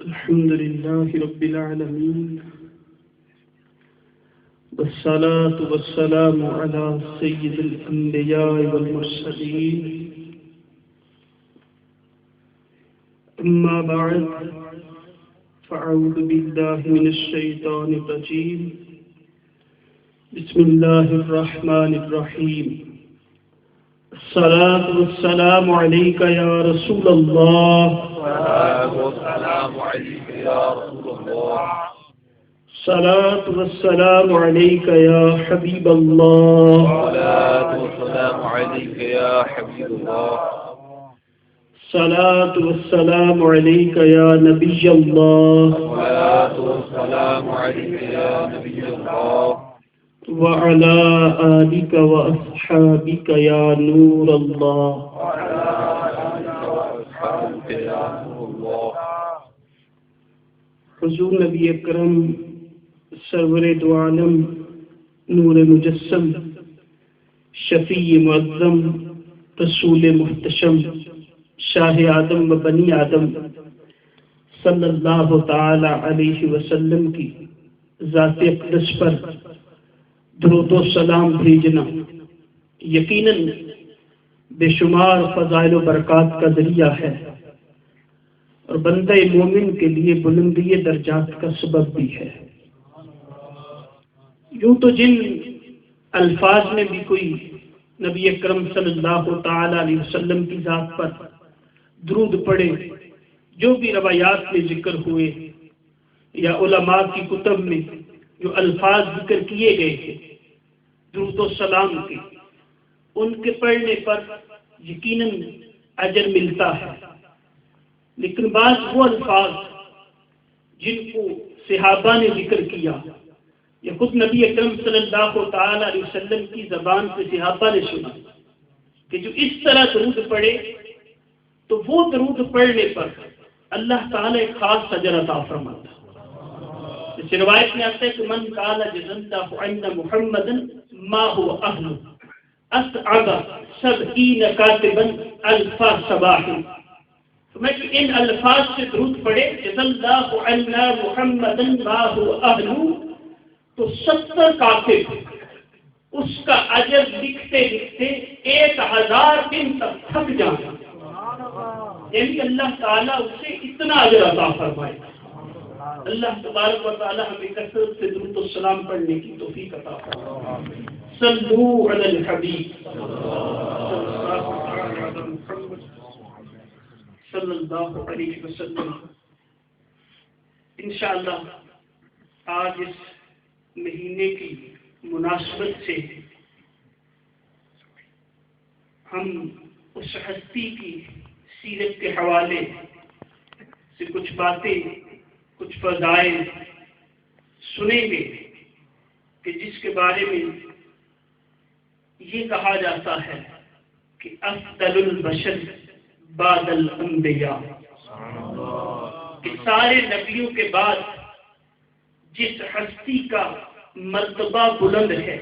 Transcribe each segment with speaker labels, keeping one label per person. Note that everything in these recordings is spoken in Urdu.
Speaker 1: الحمد لله رب العالمين والصلاة والسلام على سيد الأنبياء والمرسلين أما بعد فأعوذ بالله من الشيطان الرجيم بسم الله الرحمن الرحيم الصلاة والسلام عليك يا رسول الله
Speaker 2: الصلاة والسلام عليك يا رسول الله
Speaker 1: الصلاة والسلام عليك يا حبيب الله
Speaker 2: الصلاة والسلام عليك يا حبيب الله
Speaker 1: الصلاة والسلام عليك يا نبي الله
Speaker 2: الصلاة والسلام عليك يا نبي الله
Speaker 1: وعلى آلك وأصحابك يا نور الله
Speaker 2: وعلى آلك وأصحابك يا نور الله.
Speaker 1: حضور نبی اکرم سرور دو عالم نور مجسم شفیع معظم رسول محتشم شاہ آدم و بنی آدم صلی اللہ تعالی علیہ وسلم کی ذات اقدس پر درود و سلام بھیجنا یقیناً بے شمار فضائل و برکات کا ذریعہ ہے اور بندہ مومن کے لیے بلندی درجات کا سبب بھی ہے. یوں تو جن الفاظ میں بھی کوئی نبی اکرم صلی اللہ تعالی علیہ وسلم کی ذات پر درود پڑھے، جو بھی روایات میں ذکر ہوئے یا علماء کی کتب میں جو الفاظ ذکر کیے گئے ہیں درود و سلام کے، ان کے پڑھنے پر یقیناً اجر ملتا ہے. لیکن بعض وہ الفاظ جن کو صحابہ نے ذکر کیا یا خود نبی اکرم صلی اللہ تعالی علیہ وسلم کی زبان سے صحابہ نے سنا کہ جو اس طرح درود پڑھے تو وہ درود پڑھنے پر اللہ تعالی ایک خاص اجر عطا فرماتا. اس روایت میں آتا ہے کہ من قال جزا عند محمد ما هو اهل اسعد 70 کاتبا الف صباح. میں جو ان الفاظ سے درود پڑھے جزا اللہ عنا محمد ما هو اهل تو 70 کاتب اس کا اجر لکھتے لکھتے 1000 دن تک تھک جائیں، یعنی اللہ تعالیٰ اسے اتنا اجر عطا فرمائے. اللہ تبارک و تعالی ہمیں کثرت سے درود و سلام پڑھنے کی توفیق عطا فرمائے. صلو علی الحبیب صلی اللہ علیہ وسلم. انشاءاللہ آج اس مہینے کی مناسبت سے ہم اس ہستی کی سیرت کے حوالے سے کچھ باتیں، کچھ فضائل سنیں گے کہ جس کے بارے میں یہ کہا جاتا ہے کہ افضل البشر بعد الانبیاء، کہ سارے نبیوں کے بعد جس ہستی کا مرتبہ بلند ہے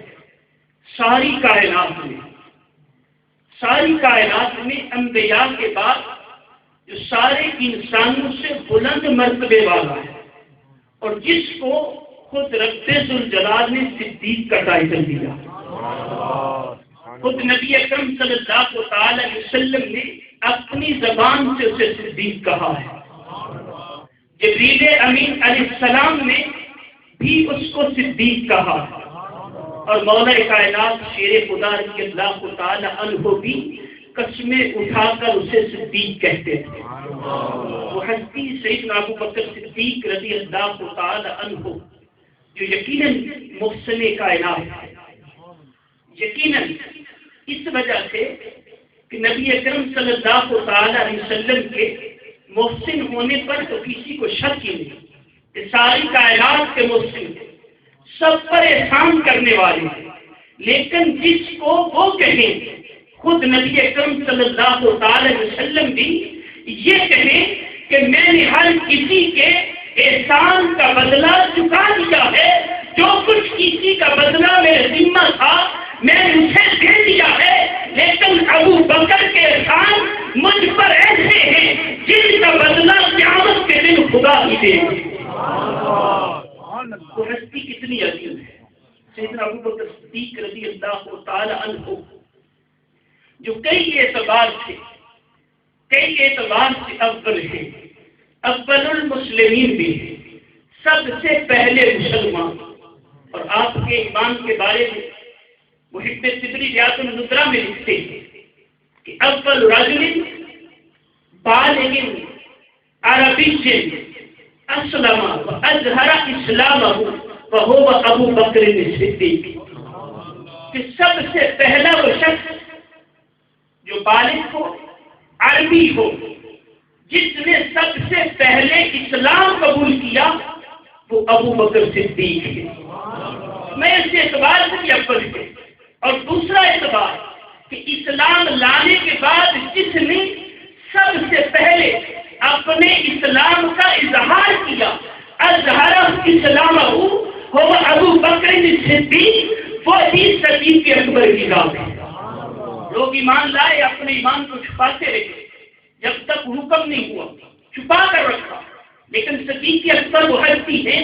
Speaker 1: ساری کائنات میں انبیاء کے بعد جو سارے انسانوں سے بلند مرتبے والا ہے اور جس کو خود رب ذوالجلال نے صدیق کا ٹائٹل دیا. خود نبی اکرم صلی اللہ تعالی علیہ وسلم نے اپنی زبان سے اسے صدیق کہا ہے. جبریل امین علیہ السلام نے بھی اس کو صدیق کہا ہے اور مولا کائنات شیر خدا رضی اللہ تعالی عنہ بھی قسمیں اٹھا کر اسے صدیق کہتے تھے. وہ ہستی سیدنا ابو بکر صدیق رضی اللہ تعالی عنہ جو یقیناً محسن کائنات ہے. یقیناً اس وجہ سے کہ نبی اکرم صلی اللہ تعالی علیہ وسلم کے محسن ہونے پر تو کسی کو شک ہی نہیں کہ ساری کائنات کے محسن سب پر احسان کرنے والے ہیں. لیکن جس کو وہ کہیں، خود نبی اکرم صلی اللہ تعالی علیہ وسلم بھی یہ کہیں کہ میں نے ہر کسی کے احسان کا بدلہ چکا دیا ہے، جو کچھ کسی کا بدلہ میرے ذمہ تھا میں نے اسے دے دیا ہے. لیکن ابو بکر کے احسان مجھ پر ایسے ہیں جن کا بدلہ قیامت کے دن خدا ہی دے گا۔ تو ہستی کتنی عظیم ہے سیدنا ابوبکر صدیق رضی اللہ تعالی عنہ، جو کئی اعتبار سے اول ہے، اول المسلمین بھی ہے، سب سے پہلے مسلمان، اور آپ کے ایمان کے بارے میں محب صدری ریاض النظرہ میں لکھتے ہیں کہ اول رجل بالغ عربی اسلم واظہر اسلامہ وہو ابو بکر الصدیق، کہ سب سے پہلا وہ شخص جو بالغ ہو، عربی ہو، جس نے سب سے پہلے اسلام قبول کیا وہ ابو بکر صدیق ہے۔ میں اس اعتبار سے بھی اول ہے، اور دوسرا اعتبار کہ اسلام لانے کے بعد جس نے سب سے پہلے اپنے اسلام کا اظہار کیا، اظہر اسلامہ وہ ابو بکر صدیق، وہ ہی صدیق اکبر کی ذات ہے۔ لوگ ایمان لائے، اپنے ایمان کو چھپاتے رہے، جب تک حکم نہیں ہوا چھپا کر رکھا، لیکن صدیق اکبر وہ ہستی ہے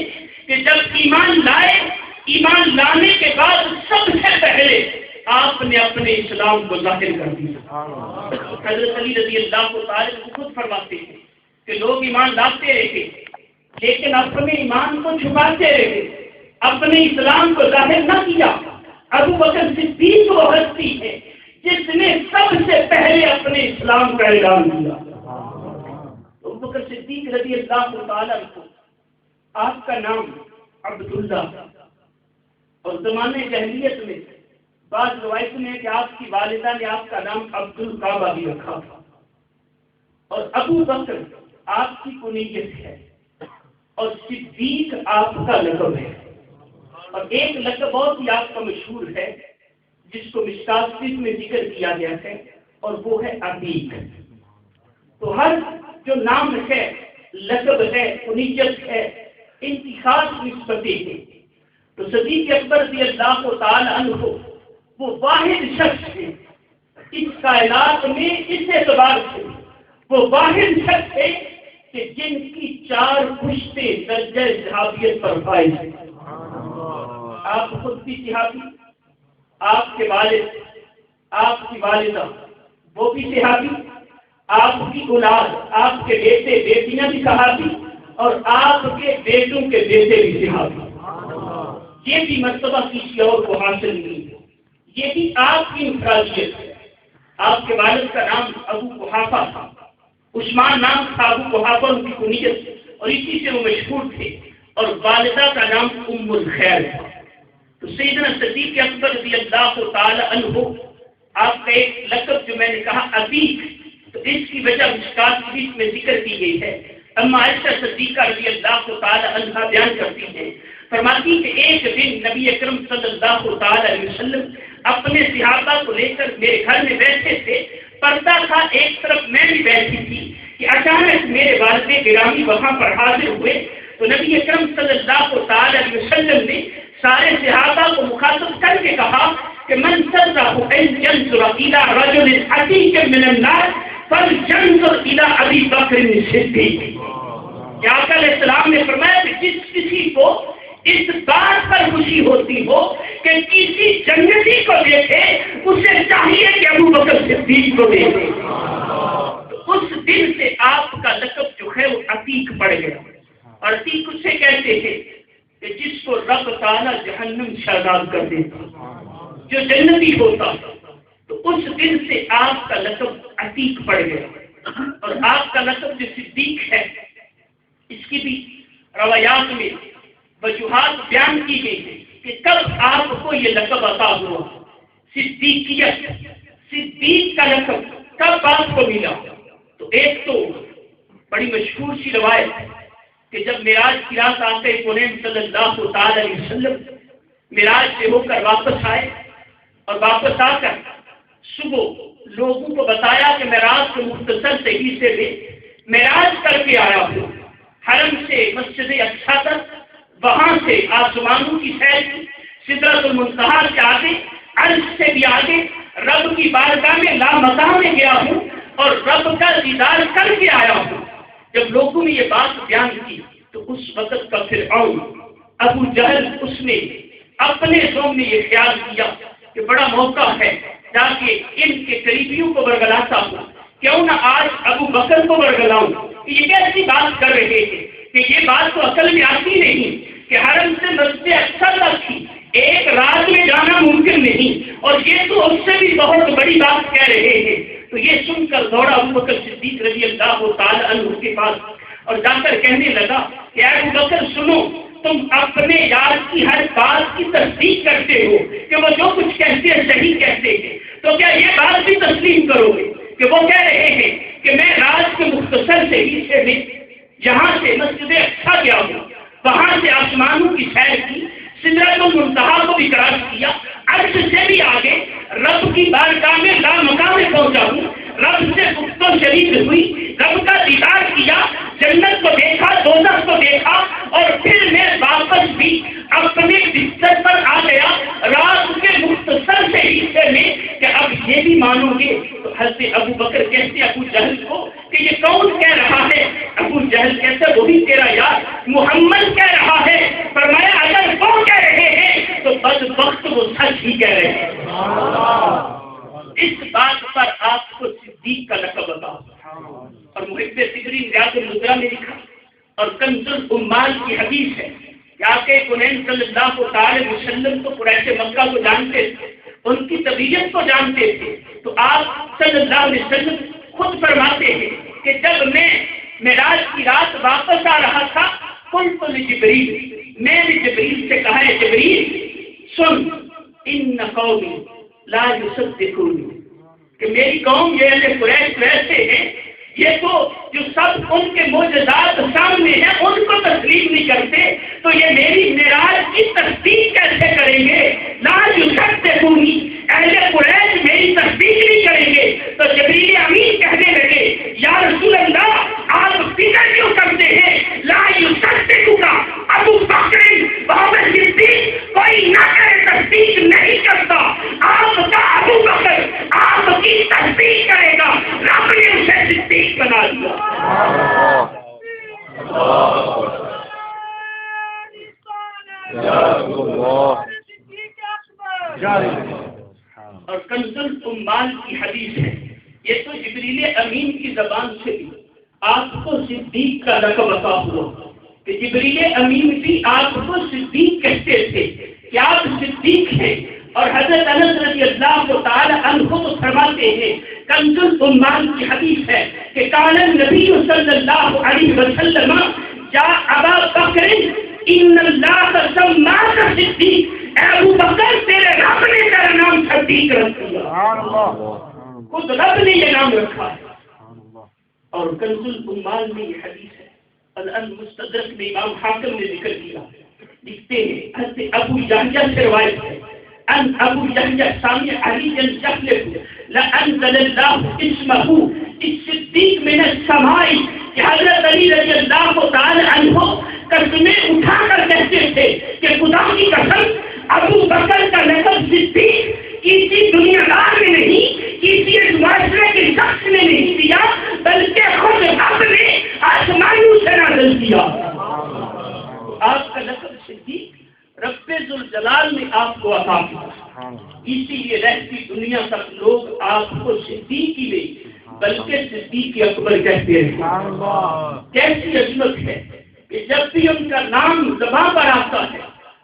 Speaker 1: کہ جب ایمان لائے، ایمان لانے کے بعد سب سے پہلے آپ نے اپنے اسلام کو ظاہر کر دیا۔ حضرت علی رضی اللہ تعالی عنہ خود فرماتے ہیں کہ لوگ ایمان لاتے رہے لیکن اپنے ایمان کو چھپاتے رہے، اپنے اسلام کو ظاہر نہ کیا۔ ابو بکر صدیق وہ ہستی ہے جس نے سب سے پہلے اپنے اسلام کا اعلان کیا۔ ابو بکر صدیق رضی اللہ تعالی عنہ، آپ کا نام عبداللہ، اور زمانے جاہلیت میں بعض روایت میں کہ آپ کی والدہ نے آپ کا نام عبد الکعبہ بھی رکھا تھا، اور ابو بکر آپ کی کنیت ہے، اور صدیق آپ کا لقب ہے۔ اور ایک لقب بہت ہی آپ کا مشہور ہے جس کو مشکات شریف میں ذکر کیا گیا ہے، اور وہ ہے عتیق۔ تو ہر جو نام ہے، لقب ہے، کنیت ہے، ان کی خاص نسبتیں ہیں۔ تو صدیق اکبر رضی اللہ تعالی عنہ وہ واحد شخص ہے اس کائنات میں، اس اعتبار سے وہ واحد شخص ہے کہ جن کی 4 پشتیں درجہ صحابیت پر فائز ہیں۔ آپ خود بھی صحابی، آپ کے والد، آپ کی والدہ وہ بھی صحابی، آپ کی اولاد، آپ کے بیٹے بیٹیاں بھی صحابی، اور آپ کے بیٹوں کے بیٹے بھی صحابی۔ یہ بھی مرتبہ کسی اور کو حاصل نہیں ہے، یہ بھی آپ کی انفرادیت ہے۔ آپ کے والد کا نام ابو قحافہ تھا، عثمان نام تھا ابو قحافہ ان کی کنیت، اور اسی سے وہ مشہور تھے، اور والدہ کا نام ام الخیر تھا۔ تو سیدنا صدیق اکبر رضی اللہ تعالی عنہ، آپ کا ایک لقب جو میں نے کہا عتیق، تو اس کی وجہ مشکات شریف میں ذکر کی گئی ہے۔ اما عائشہ صدیقہ رضی اللہ تعالی عنہ بیان کرتی ہیں، فرماتی کہ ایک دن نبی اکرم صلی اللہ تعالی علیہ وسلم اپنے صحابہ کو لے کر میرے گھر میں بیٹھے تھے، پردہ تھا، ایک طرف میں بھی بیٹھی تھی کہ اچانک میرے والد گرامی وہاں پر حاضر ہوئے۔ تو نبی اکرم صلی اللہ تعالی علیہ وسلم نے سارے صحابہ کو مخاطب کر کے کہا کہ من سرہ ان ينظر الى رجل عتیق من الناس فلينظر الى ابی بکر الصدیق۔ کہ آقا علیہ السلام نے فرمایا کہ جس کسی کو اس بات پر خوشی ہوتی ہو کہ کسی جنتی کو دیکھے، اسے چاہیے کہ ابو بکر صدیق کو دیکھے۔ تو اس دن سے آپ کا لقب جو ہے وہ عتیق پڑ گیا، اور عتیق اسے کہتے ہیں کہ جس کو رب تعالی جہنم سے آزاد کر دیتا، جو جنتی ہوتا، تو اس دن سے آپ کا لقب عتیق پڑ گیا۔ اور آپ کا لقب جو صدیق ہے، اس کی بھی روایات میں وجوہات بیان کی گئی ہے کہ کب آپ کو یہ لقب عطا ہوا، صدیقیت، صدیق کا لقب کب آپ کو ملا۔ تو ایک تو بڑی مشہور سی روایت ہے کہ جب معراج کی رات آقا کونین صلی اللہ تعالی علیہ وسلم معراج سے ہو کر واپس آئے، اور واپس آ کر صبح لوگوں کو بتایا کہ میں رات کے مختصر سے حصے میں معراج کر کے آیا ہوں، حرم سے مسجد اقصی تک، وہاں سے آسمانوں کی سیر کی، سدرۃ المنتہا سے آگے، عرش سے بھی آگے، رب کی بارگاہ میں لامقام میں گیا ہوں، اور رب کا دیدار کر کے آیا ہوں۔ جب لوگوں نے یہ بات بیان کی تو اس وقت کا فرعون ابو جہل اس نے اپنے ذہن میں یہ خیال کیا کہ بڑا موقع ہے تاکہ ان کے قریبیوں کو برگلاتا ہوں، کیوں نہ آج ابو بکر کو برگلاؤں. یہ کیسی بات کر رہے ہیں کہ یہ بات تو عقل میں آتی نہیں کہ حرم سے مسجد اقصی تک تھی، ایک رات میں جانا ممکن نہیں، اور یہ تو اس سے بھی بہت بڑی بات کہہ رہے ہیں. تو یہ سن کر دوڑا ابو بکر صدیق رضی اللہ تعالی عنہ کے پاس اور جا کر کہنے لگا کہ اے ابو بکر سنو، تم اپنے یار کی ہر بات کی تصدیق کرتے ہو کہ وہ جو کچھ کہتے ہیں صحیح کہتے ہیں، تو کیا یہ بات بھی تسلیم کرو گے کہ وہ کہہ رہے ہیں کہ میں رات کے مختصر سے حصے میں جہاں سے مسجد اقصی گیا ہوں، وہاں سے آسمانوں کی سیر کی، سدرۃ المنتہا کو بھی کراس کیا، عرش سے بھی آگے رب کی بارگاہ میں لامقام میں پہنچا ہوں، رب سے گفت و شریک ہوئی، رب کا دیدار کیا، جنت کو دیکھا، دوزخ کو دیکھا، اور پھر میں واپس بھی اپنے بستر پر آ گیا رات کے مختصر سے حصے میں کہ اب یہ بھی مانو گے. تو حضرت ابو بکر کہتے ابو جہل کو کہ یہ کون کہہ رہا ہے؟ ابو جہل کہتے وہی تیرا یار محمد کہہ رہا ہے. فرمایا اگر وہ کہہ رہے ہیں تو بدبخت وہ سچ ہی کہہ رہے ہیں. اس بات پر آپ کو صدیق کا لقب بتاؤ. اور محب تبرین ریاض المدرہ میں لکھا اور کنز الامال کی حدیث ہے کہ آقا کونین صلی اللہ تعالی وسلم تو قریش مکہ کو جانتے تھے، ان کی طبیعت کو جانتے تھے. تو آپ صلی اللہ علیہ وسلم خود فرماتے ہیں کہ جب میں معراج کی رات واپس آ رہا تھا، قلت لجبریل، میں نے جبریل سے کہا ہے جبریل سن، ان قومی لا یصدقونی، کہ میری قوم یہ اہل قریش ویسے ہیں، یہ تو جو سب ان کے معجزات سامنے ہیں ان کو تسلیم نہیں کرتے، تو یہ میری معراج کی تصدیق کیسے کریں گے؟ لا یصدقونی، اہل قریش میری تصدیق نہیں کریں گے. تو جبریل امین کہنے لگے یا رسول اللہ آپ فکر کیوں کرتے ہیں؟ لا یصدقک ابو بکر بابر صدیق، کوئی نہ کرے تصدیق نہیں کرتا، آپ کا ابو بکر آپ کی تصدیق کرے گا، رب نے اسے صدیق بنا دیا. اور کنز الامال کی حدیث ہے، یہ تو جبریل امین کی زبان سے بھی آپ کو صدیق کا لقب عطا ہوا کہ جبریل امین بھی آپ کو صدیق کہتے تھے کہ آپ صدیق ہیں. اور حضرت انس رضی اللہ تعالی عنہ تو فرماتے ہیں، کنز الامال کی حدیث ہے کہ کان النبی صلی اللہ علیہ وسلم یا ابا بکر ان اللہ سماک صدیق، اے ابو بکر تیرے رب نے تیرا نام صدیق رکھ دیا، خود رب نے یہ نام رکھا ہے. اور کنز الامال میں یہ حدیث ہے، المستدرک میں امام حاکم نے ذکر کیا، لکھتے ہیں حضرت ابو یحییٰ سے روایت ہے ان ابو یحییٰ سامع علی یحلف لانزل اللہ اسمہ الصدیق من السماء، کہ حضرت علی رضی اللہ تعالی عنہ قسمیں اٹھا کر کہتے تھے کہ خدا کی قسم ابو بکر کا لقب صدیق کسی دنیا دار میں نہیں، کسی ایک معاشرے کے شخص نے نہیں دیا، بلکہ خود رب نے آسمانوں سے نازل کیا. آپ کا لقب صدیق رب ذوالجلال نے آپ کو عطا کیا، اسی لیے رہتی دنیا تک لوگ آپ کو صدیق ہی نہیں بلکہ صدیق اکبر کہتے ہیں. کیسی عظمت ہے کہ جب بھی ان کا نام زبان پر آتا ہے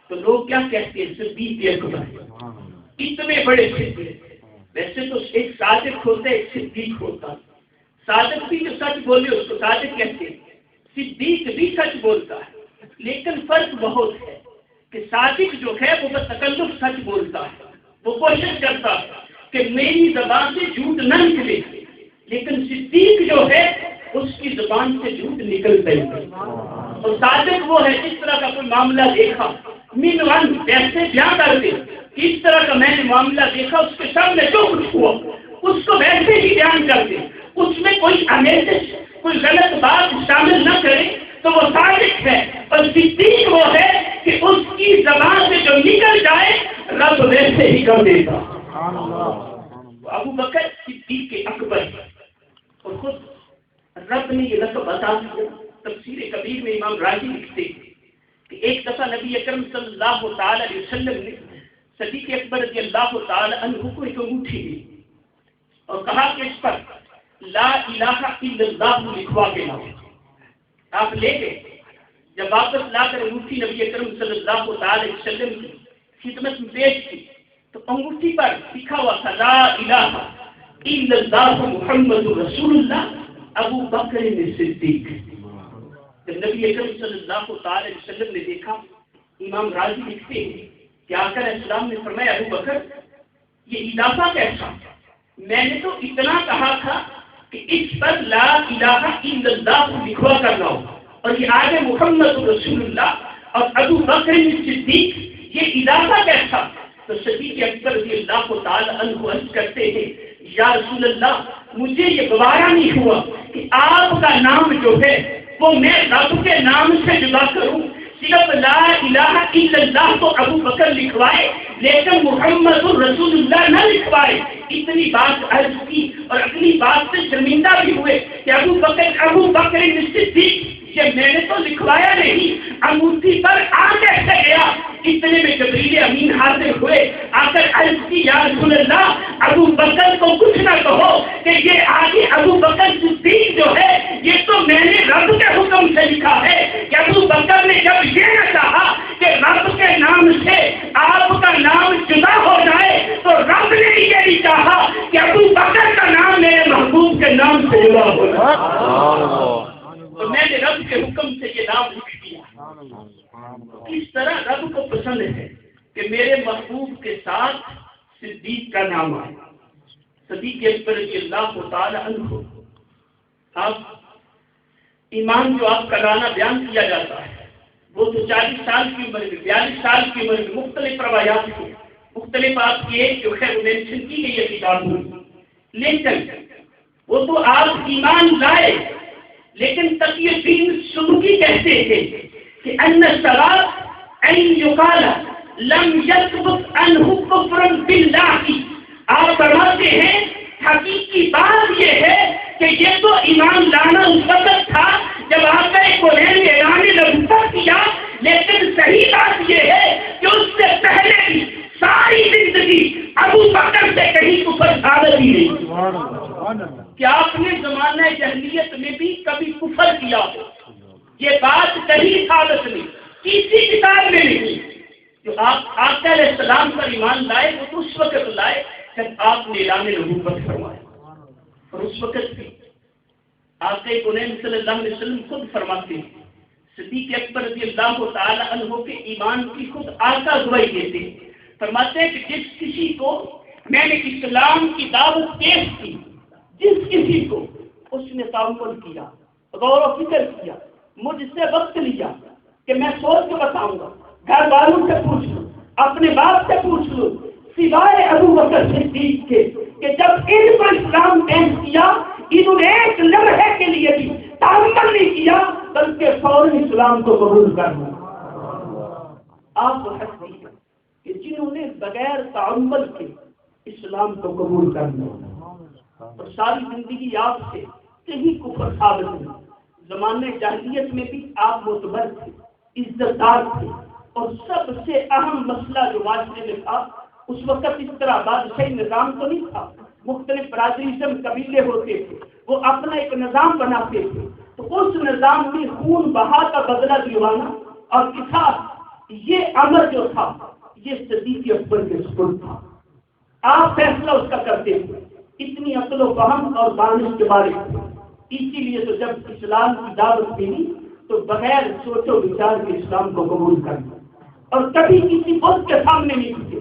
Speaker 1: تو لوگ کیا کہتے ہیں؟ صدیق اکبر. اتنے بڑے صدیق. ویسے تو ایک صادق ہوتا ہے، ایک صدیق ہوتا ہے. صادق بھی جو سچ بولے اس کو صادق کہتے ہیں، صدیق بھی سچ بولتا ہے، لیکن فرق بہت ہے کہ صادق جو ہے وہ بتکلف سچ بولتا ہے، وہ کوشش کرتا ہے کہ میری زبان سے جھوٹ نہ نکلے، لیکن صدیق جو ہے اس کی زبان سے جھوٹ نکلتا ہی. اور صادق وہ ہے جس طرح کا کوئی معاملہ دیکھا مینوان ویسے بیان کر دے، اس طرح کا میں نے معاملہ دیکھا، اس کے سامنے جو کچھ ہوا اس کو ویسے ہی بیان کر دے، اس میں کوئی امیزش کوئی غلط بات شامل نہ کرے، تو وہ صادق ہے. اور صدیق وہ ہے کہ اس کی زبان سے جو نکل جائے رب ویسے ہی کر دیتا. ابو بکر صدیق اکبر اور خود رب نے یہ لقب عطا کیا تفسیر کبیر میں امام راضی لکھتے ہیں کہ ایک دفعہ نبی اکرم صلی اللہ تعالی علیہ وسلم نے صدیق اکبر رضی اللہ تعالی عنہ کو ایک انگوٹھی دی اور کہا کہ اس پر لا الہ الا اللہ لکھوا کے لاؤ. آپ لے گئے. جب واپس لا کر انگوٹھی نبی اکرم صلی اللہ تعالی علیہ وسلم کی خدمت میں پیش کی تو انگوٹھی پر لکھا ہوا تھا لا الہ الا اللہ محمد رسول اللہ ابو بکر صدیق. جب نبی اکرم صلی اللہ تعالی علیہ وسلم نے دیکھا, امام راضی لکھتے ہیں کہ آقا علیہ السلام نے فرمایا ابو بکر یہ اضافہ کیسا؟ میں نے تو اتنا کہا تھا کہ اس پر لا الہ الا اللہ لکھوا کر لاؤ اور یہ آگے محمد رسول اللہ اور ابو بکر صدیق یہ اضافہ کیسا؟ تو صدیق اکبر رضی اللہ تعالی عنہ عرض کرتے ہیں یا رسول اللہ مجھے یہ گوارا نہیں ہوا کہ آپ کا نام جو ہے وہ میں رب کے نام سے جدا کروں. صرف لا الہ الا اللہ تو ابو بکر لکھوائے لیکن محمد رسول اللہ نہ لکھوائے. اتنی بات عرض کی اور اپنی بات سے شرمندہ بھی ہوئے کہ ابو بکر صدیق یہ میں نے تو لکھوایا نہیں, انگوٹھی پر آ کیسے گیا؟ اتنے میں جبریل امین حاضر ہوئے, آ کر عرض کی یا رسول اللہ ابو بکر کو کچھ نہ کہو کہ یہ آگے ابو بکر صدیق جو ہے یہ تو میں نے رب کے حکم سے لکھا ہے. کہ ابو بکر نے جب یہ نہ کہا کہ رب کے نام سے آپ کا نام جدا ہو جائے تو رب نے یہ نہیں کہا کہ ابو بکر کا نام میرے محبوب کے نام سے جدا ہو جائے. تو میں نے رب کے حکم سے یہ نام لکھ دیا. اس طرح رب کو پسند ہے کہ میرے محبوب کے ساتھ صدیق کا نام آئے. صدیق اکبر رضی اللہ تعالی عنہ. آپ ایمان جو آپ کا لانا بیان کیا جاتا ہے وہ تو 40 سال کی عمر میں 42 سال کی عمر میں مختلف روایات ہیں, مختلف آپ کی ایک جو ہے مینشن کی گئی ہے کتاب میں, لیکن وہ تو آپ ایمان لائے. لیکن تقی الدین سبکی کہتے تھے کہ ان الثواب ان یقال لم یثبت عنہ کفرا باللہ. آپ فرماتے ہیں حقیقی بات یہ ہے کہ یہ تو ایمان لانا اس وقت تھا جب آپ کا ایک نے اعلان نبوت کیا, لیکن صحیح بات یہ ہے کہ اس سے پہلے بھی ساری زندگی ابو بکر سے کہیں کفر ثابت ہی نہیں. کہ آپ نے زمانہ جاہلیت میں بھی کبھی کفر کیا ہو, یہ بات کہیں ثابت نہیں, کسی کتاب میں نہیں. جو آپ آقا علیہ السلام پر ایمان لائے وہ تو اس وقت لائے جب آپ نے اعلان نبوت فرمایا. اور اس وقت بھی آقا کونین صلی اللہ علیہ وسلم خود فرماتے ہیں, صدیق اکبر رضی اللہ تعالی عنہ کے ایمان کی خود آقا گواہی دیتے ہیں. فرماتے ہیں کہ جس کسی کو میں نے اسلام کی دعوت پیش کی, جس کسی کو اس نے تعامل کیا, غور و فکر کیا, مجھ سے وقت لیا کہ میں سوچ کے بتاؤں گا, گھر والوں سے پوچھ لوں, اپنے باپ سے پوچھ لوں, سوائے ابو بکر صدیق کے کہ جب ان کو اسلام پیش کیا انہوں نے ایک لمحے کے لیے بھی تعامل نہیں کیا بلکہ فوراً اسلام کو قبول کر لیا. آپ ہستی ہیں کہ جنہوں نے بغیر تعامل کے اسلام کو قبول کر لیا اور ساری زندگی آپ سے کہیں کفر ثابت نہیں. زمانے جاہلیت میں بھی آپ معتبر تھے, عزت دار تھے, اور سب سے اہم مسئلہ جو معاشرے میں تھا اس وقت اس طرح بادشاہی نظام تو نہیں تھا, مختلف برادریزم قبیلے ہوتے تھے, وہ اپنا ایک نظام بناتے تھے. تو اس نظام میں خون بہا کا بدلہ دلوانا اور کساد یہ امر جو تھا یہ صدیق اکبر کے سپرد تھا. آپ فیصلہ اس کا کرتے تھے, اتنی عقل و فہم اور دانش کے بارے میں. اسی لیے تو جب اسلام کی دعوت ملی تو بغیر سوچ و وچار کے اسلام کو قبول کرنا اور کبھی کسی بت کے سامنے نہیں جھکے,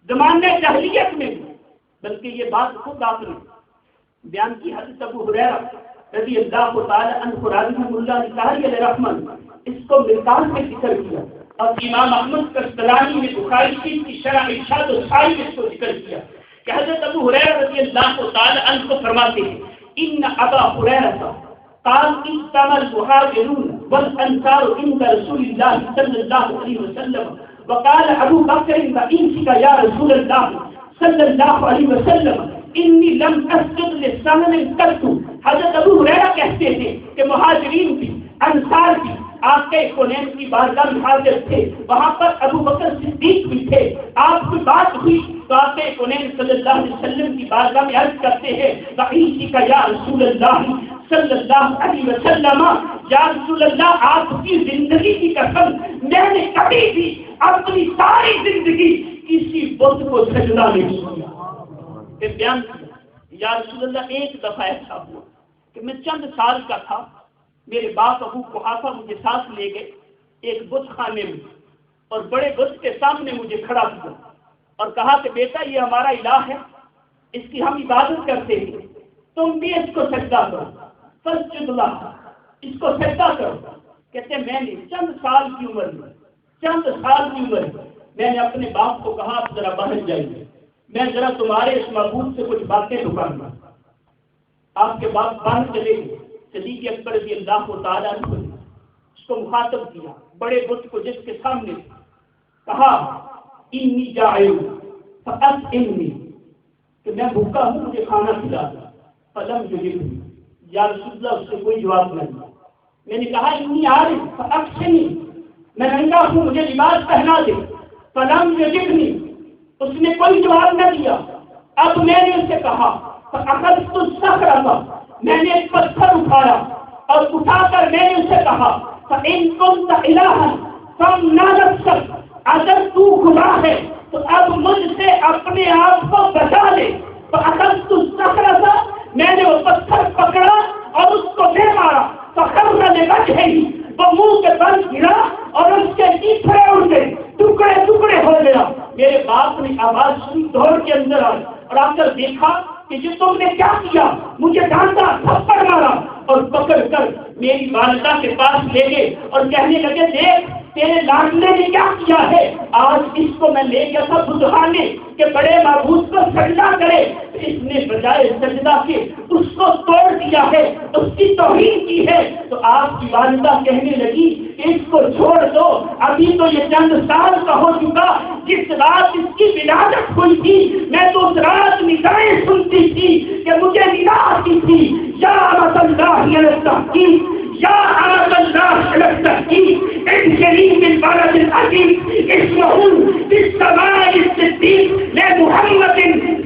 Speaker 1: زمانے جاہلیت میں بھی. بلکہ یہ بات خود آپ نے بیان کی. حضرت ابو ہریرہ رضی اللہ تعالی عنہ رحمہ اللہ علیہ رحمت اس کو ملکان میں ذکر کیا, اور امام احمد کستلانی نے بخاری شریف کی شرح ارشاد الصائب اس کو ذکر کیا کہ حضرت ابو ہریرہ رضی اللہ تعالی عنہ کو فرماتے ہیں ان ابا ہریرہ قال اجتمع المهاجرون والانصار عند رسول الله صلى الله عليه وسلم وقال ابو بکر وانسك يا رسول الله صلى الله عليه وسلم انی لم اسجد للصنم قط. حضرت ابو ہریرہ کہتے تھے کہ مہاجرین بھی انصار کی آقا کونین کی بارگاہ میں حاضر تھے، وہاں پر ابو بکر صدیق بھی تھے، آپ کی بات ہوئی تو آقا کونین صلی اللہ علیہ وسلم کی بارگاہ میں عرض کرتے ہیں وحیثی کا یا رسول اللہ صلی اللہ علیہ وسلم، یا رسول اللہ آپ کی زندگی کی قسم میں نے کبھی بھی اپنی ساری زندگی کسی بت کو سجدہ نہیں کیا۔ پھر بیان کیا یا رسول اللہ ایک دفعہ ایسا ہوا کہ میں چند سال کا تھا، میرے باپ ابو قحافہ مجھے ساتھ لے گئے ایک بت خانے میں، اور بڑے بت کے سامنے مجھے کھڑا کیا اور کہا کہ بیٹا یہ ہمارا الہ ہے، اس کی ہم عبادت کرتے ہیں، تم بھی اس کو سجدہ کرو، فاسجد اللہ، اس کو سجدہ کرو۔ کہتے میں نے چند سال کی عمر میں میں نے اپنے باپ کو کہا آپ ذرا باہر جائیے، میں ذرا تمہارے اس معبود سے کچھ باتیں لکاؤں گا۔ آپ کے باپ باہر چلے گئے، صدیق اکبر رضی اللہ تعالیٰ عنہ نے اس کو مخاطب کیا، بڑے بت کو جس کے سامنے کہا انی جائع فاطعمنی، کہ میں بھوکا ہوں مجھے کھانا کھلا دو، فلم یجبنی، یا رسول اللہ اس سے کوئی جواب نہیں۔ میں نے کہا انی عارف فاکسنی، میں ننگا ہوں مجھے لباس پہنا دے، فلم یجبنی، اس نے کوئی جواب نہ دیا۔ اب میں نے اسے کہا فاخذت الصخرۃ، میں نے ایک پتھر اٹھایا اور اٹھا کر میں نے اسے کہا فإن كنت إلها فامنع نفسك، اگر تو خدا ہے تو اب مجھ سے اپنے آپ کو بچا لے۔ فأخذت الصخرۃ، میں نے وہ پتھر پکڑا اور اس کو دے مارا، فخر لوجهه، وہ منہ کے بل گرا اور اس کے تیسرے اڑ گئے، ٹکڑے ٹکڑے ہو گیا۔ میرے باپ نے آواز سنی، دوڑ کے اندر آئے اور آ کر دیکھا کہ جو تم نے کیا کیا، مجھے ڈانٹا، تھپڑ مارا اور پکڑ کر میری والدہ کے پاس لے گئے اور کہنے لگے دیکھ تیرے لاڈلے نے کیا کیا ہے، آج اس کو میں لے گیا تھا بدھانے کہ بڑے معبود کو سجدہ کرے، اس نے بجائے سجدہ کے اس کو توڑ دیا ہے، اس کی توہین کی ہے۔ تو آپ کی والدہ کہنے لگی اس کو چھوڑ دو، ابھی تو یہ چند سال کا ہو چکا، جس رات اس کی ولادت ہوئی تھی میں تو اس رات ندائیں سنتی تھی کہ مجھے ندا آتی تھی یا امت اللہ علی التحقیق، یا امت اللہ علی التحقیق، ادخلی بالبلد العظیم اسمہ فی السماء الصدیق لمحمد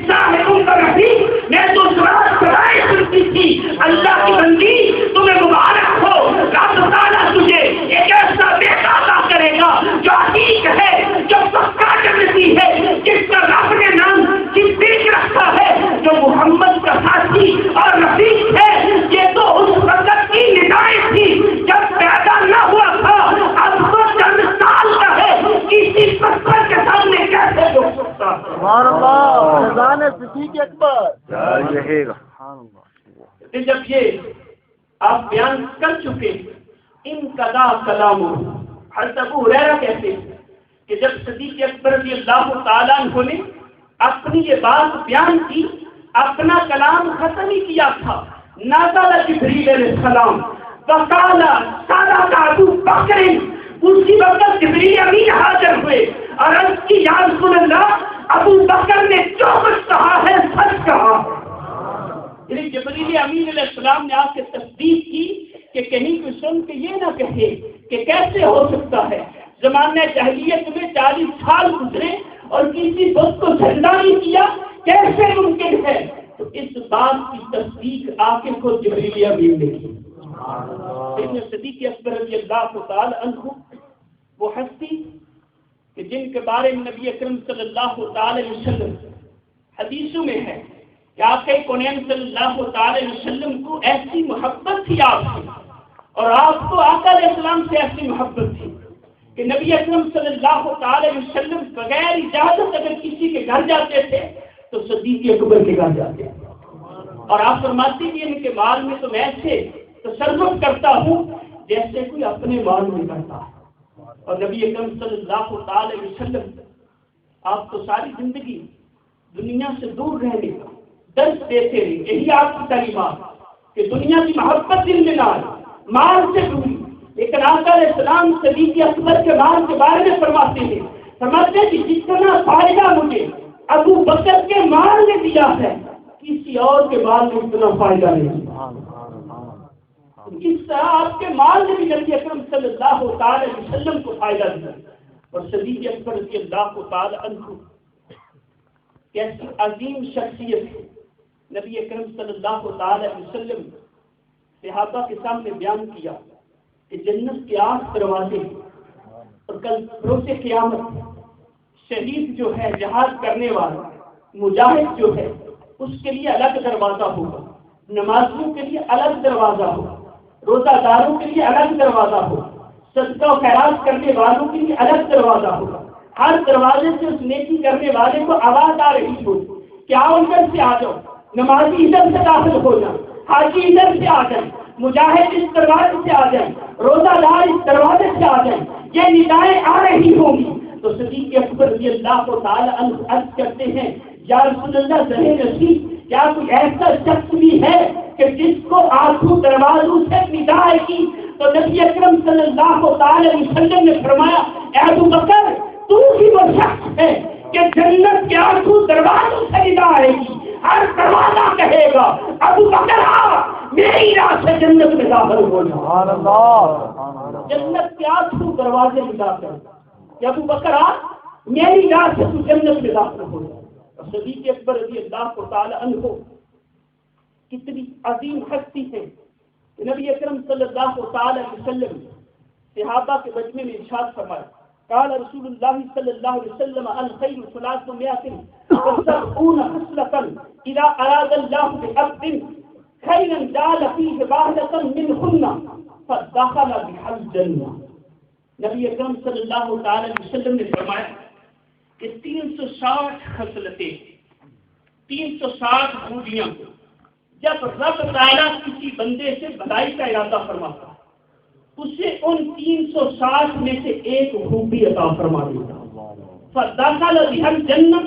Speaker 1: صاحب الرحیم۔ میں تو اس رات سدائیں سنتی تھی اللہ کی بندی تمہیں مبارک ہو، اللہ تعالیٰ تجھے ایک ایسا بیٹا عطا کرے گا جو عتیق ہے، جو پکا جنتی ہے، جس کا رب نے نام صدیق رکھا ہے، جو محمد کا ساتھی اور رفیق ہے۔ یہ تو اس وقت کی ندائیں تھی جب پیدا نہ ہوا تھا، اب تو چند سال کا ہے، کسی پتھر کے سامنے کیسے ہو سکتا ہے؟
Speaker 2: سبحان اللہ، فیضان صدیق اکبر رہے گا۔
Speaker 1: جب یہ آپ بیان کر چکے ان قضا کلام، حضرت ابو ہریرہ کہتے ہیں کہ جب صدیق اکبر رضی اللہ تعالیٰ عنہ نے اپنی یہ بات بیان کی، اپنا کلام ختم ہی کیا تھا، نازل جبریل علیہ السلام وقال صدق ابو بکر، اسی وقت جبریل امین حاضر ہوئے اور عرض کی یا رسول اللہ ابو بکر نے جو کچھ کہا ہے سچ کہا۔ یعنی جبریل امین علیہ السلام نے آ کے تصدیق کی کہ کہیں کوئی سن کے یہ نہ کہے کہ کیسے ہو سکتا ہے، زمانہ جاہلیت میں 40 سال گزرے اور کسی بت کو سجدہ نہیں کیا، کیسے ممکن ہے؟ تو اس بات کی تصدیق آ کے خود جبریل امین نے کی۔ صدیق اکبر رضی اللہ تعالی عنہ وہ ہستی کہ جن کے بارے میں نبی اکرم صلی اللہ تعالی علیہ وسلم حدیثوں میں ہے کہ آقا کونین صلی اللہ تعالی علیہ وسلم کو ایسی محبت تھی آپ سے، اور آپ کو آقا علیہ السلام سے ایسی محبت تھی کہ نبی اکرم صلی اللہ تعالی علیہ وسلم بغیر اجازت اگر کسی کے گھر جاتے تھے تو صدیق اکبر کے گھر جاتے تھے، اور آپ فرماتے کہ ان کے مال میں تو میں ایسے تصرف کرتا ہوں جیسے کوئی اپنے مال میں کرتا ہے۔ اور نبی اکرم صلی اللہ تعالی علیہ وسلم آپ تو ساری زندگی دنیا سے دور رہنے کا درس دیتے رہے، یہی آپ کی تعلیمات کہ دنیا کی محبت دل میں نہ آئے، مال سے دوری۔ لیکن آقا علیہ السلام صدیق اکبر کے مال کے بارے میں فرماتے ہیں، سمجھتے کہ جتنا فائدہ مجھے ابو بکر کے مال نے دیا ہے کسی اور کے مال میں اتنا فائدہ نہیں۔ جس طرح آپ کے مال نے بھی نبی اکرم صلی اللہ تعالی علیہ وسلم کو فائدہ دیا. اور صدیق اکبر رضی اللہ تعالی عنہ کیسی عظیم شخصیت ہے. نبی اکرم صلی اللہ تعالی علیہ وسلم صحابہ کے سامنے بیان کیا کہ جنت کے 8 دروازے اور کل روز قیامت شہید جو ہے جہاد کرنے والا مجاہد جو ہے اس کے لیے الگ دروازہ ہوگا, نمازیوں کے لیے الگ دروازہ ہوگا, روزہ داروں کے لیے الگ دروازہ ہوگا, صدقہ و خیرات کرنے والوں کے لیے الگ دروازہ ہوگا. ہر دروازے سے اس نیکی کرنے والے کو آواز آ رہی ہوگی کہ آؤ ادھر سے آ جاؤ, نمازی ادھر سے داخل ہو جائیں, حاجی ادھر سے آ جائیں, مجاہد اس دروازے سے آ جائیں, روزہ دار اس دروازے سے آ جائیں. یہ ندائیں آ رہی ہوں گی تو صدیق اکبر رضی اللہ تعالی عنہ عرض کرتے ہیں یا رسول اللہ ذہن نصیب کیا کوئی ایسا شخص بھی ہے کہ جس کو آنکھوں دروازوں سے ندائیں کی؟ تو نبی اکرم صلی اللہ تعالی علیہ وسلم نے فرمایا اے ابو بکر تو ہی وہ شخص ہے کہ جنت کے آنکھوں دروازوں سے ندا آئے گی. ہر دروازہ کہے گا ابو بکر میری راہ سے جنت میں داخل ہو جا. جنت کے آنکھوں دروازے ندا کر کہ ابو بکر میری راہ سے تو جنت میں داخل ہو جا. صدیق اکبر رضی اللہ تعالی عنہ کتنی عظیم ہستی ہے. نبی اکرم صلی اللہ تعالی علیہ وسلم صحابہ کے مجمع میں ارشاد فرمایا قال رسول اللہ صلی اللہ علیہ وسلم الخیر 370 خصلة اذا اراد الله بعبد خيرا جعل فيه واحدة منهن فدخل بها الجنة. نبی اکرم صلی اللہ تعالی علیہ وسلم نے فرمایا کہ 360 خصلتیں 360 خوبیاں جب رب تعالیٰ کسی بندے سے بھلائی کا ارادہ فرماتا اسے ان 360 میں سے ایک خوبی عطا فرما دیتا. فدخل بها الجنة